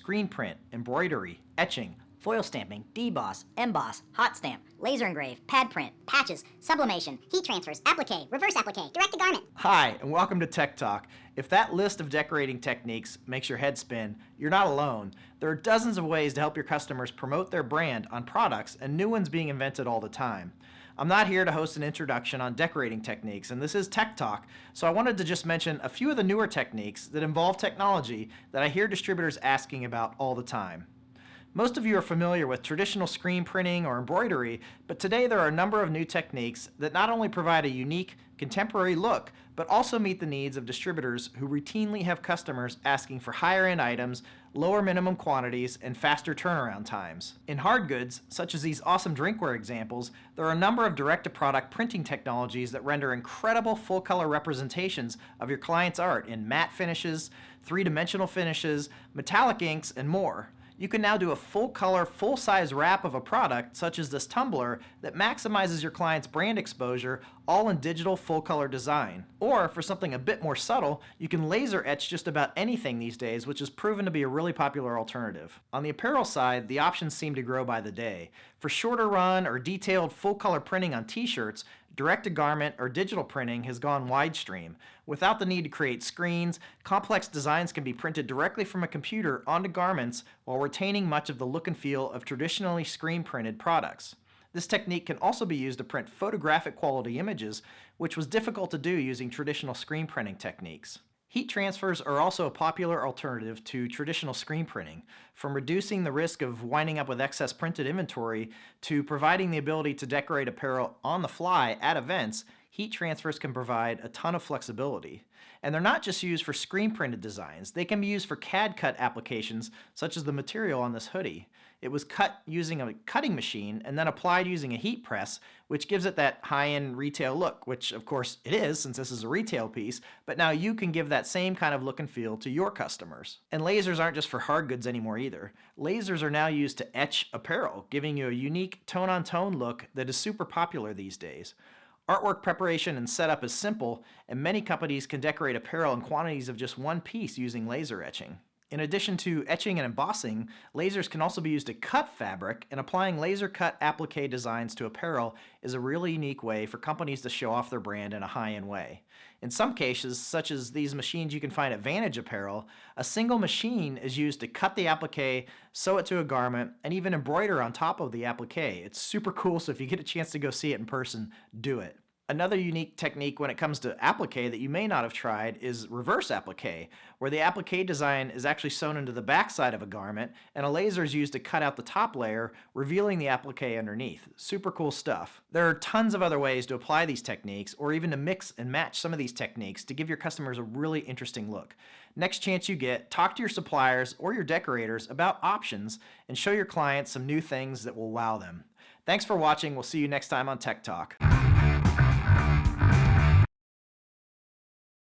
screen print, embroidery, etching, foil stamping, deboss, emboss, hot stamp, laser engrave, pad print, patches, sublimation, heat transfers, applique, reverse applique, direct to garment. Hi, and welcome to Tech Talk. If that list of decorating techniques makes your head spin, you're not alone. There are dozens of ways to help your customers promote their brand on products, and new ones being invented all the time. I'm not here to host an introduction on decorating techniques, and this is Tech Talk, so I wanted to just mention a few of the newer techniques that involve technology that I hear distributors asking about all the time. Most of you are familiar with traditional screen printing or embroidery, but today there are a number of new techniques that not only provide a unique, contemporary look, but also meet the needs of distributors who routinely have customers asking for higher-end items, lower minimum quantities, and faster turnaround times. In hard goods, such as these awesome drinkware examples, there are a number of direct-to-product printing technologies that render incredible full-color representations of your client's art in matte finishes, three-dimensional finishes, metallic inks, and more. You can now do a full-color, full-size wrap of a product, such as this tumbler, that maximizes your client's brand exposure, all in digital full-color design. Or, for something a bit more subtle, you can laser etch just about anything these days, which has proven to be a really popular alternative. On the apparel side, the options seem to grow by the day. For shorter run or detailed full-color printing on t-shirts, direct-to-garment or digital printing has gone widestream. Without the need to create screens, complex designs can be printed directly from a computer onto garments while retaining much of the look and feel of traditionally screen-printed products. This technique can also be used to print photographic quality images, which was difficult to do using traditional screen printing techniques. Heat transfers are also a popular alternative to traditional screen printing. From reducing the risk of winding up with excess printed inventory to providing the ability to decorate apparel on the fly at events, heat transfers can provide a ton of flexibility. And they're not just used for screen printed designs, they can be used for CAD cut applications such as the material on this hoodie. It was cut using a cutting machine and then applied using a heat press, which gives it that high-end retail look, which of course it is since this is a retail piece, but now you can give that same kind of look and feel to your customers. And lasers aren't just for hard goods anymore either. Lasers are now used to etch apparel, giving you a unique tone-on-tone look that is super popular these days. Artwork preparation and setup is simple, and many companies can decorate apparel in quantities of just one piece using laser etching. In addition to etching and embossing, lasers can also be used to cut fabric, and applying laser cut applique designs to apparel is a really unique way for companies to show off their brand in a high-end way. In some cases, such as these machines you can find at Vantage Apparel, a single machine is used to cut the applique, sew it to a garment, and even embroider on top of the applique. It's super cool, so if you get a chance to go see it in person, do it. Another unique technique when it comes to applique that you may not have tried is reverse applique, where the applique design is actually sewn into the backside of a garment and a laser is used to cut out the top layer, revealing the applique underneath. Super cool stuff. There are tons of other ways to apply these techniques or even to mix and match some of these techniques to give your customers a really interesting look. Next chance you get, talk to your suppliers or your decorators about options and show your clients some new things that will wow them. Thanks for watching. We'll see you next time on Tech Talk.